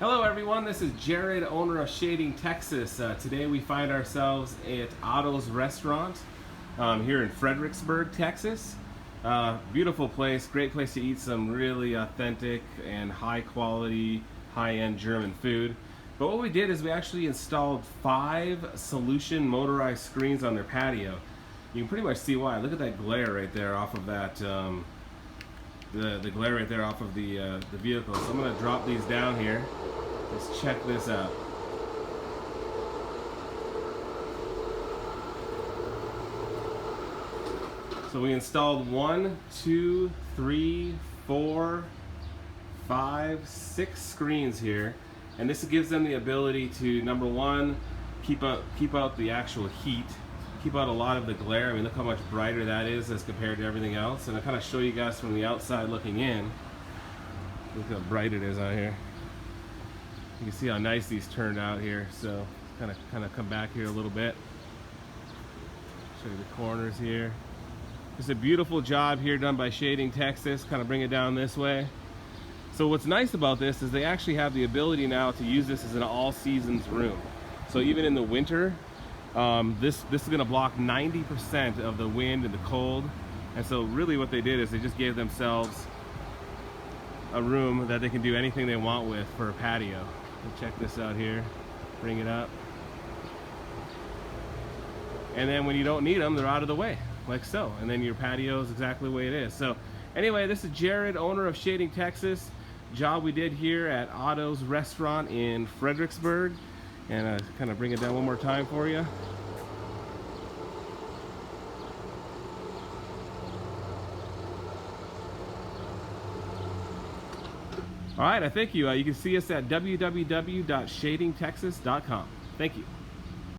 Hello everyone, this is Jared, owner of Shading Texas. Today we find ourselves at Otto's restaurant here in Fredericksburg, Texas. Beautiful place, great place to eat some really authentic and high quality, high-end German food. But what we did is we actually installed 5 solution motorized screens on their patio. You can pretty much see why. Look at that glare right there off of that, the glare right there off of the vehicle. So I'm going to drop these down here. Let's check this out. So we installed 1, 2, 3, 4, 5, 6 screens here, and this gives them the ability to, number one, keep out the actual heat, keep out a lot of the glare. I mean, look how much brighter that is as compared to everything else. And I'll kind of show you guys from the outside looking in. Look how bright it is out here. You can see how nice these turned out here. So kind of come back here a little bit. Show you the corners here. It's a beautiful job here done by Shading Texas. Kind of bring it down this way. So what's nice about this is they actually have the ability now to use this as an all seasons room. So even in the winter, this is going to block 90% of the wind and the cold. And so really what they did is they just gave themselves a room that they can do anything they want with for a patio. Check this out here, bring it up. And then when you don't need them, they're out of the way, like so. And then your patio is exactly the way it is. So anyway, this is Jared, owner of Shading Texas. Job we did here at Otto's restaurant in Fredericksburg. And kind of bring it down one more time for you. All right, I thank you. You can see us at www.shadingtexas.com. Thank you.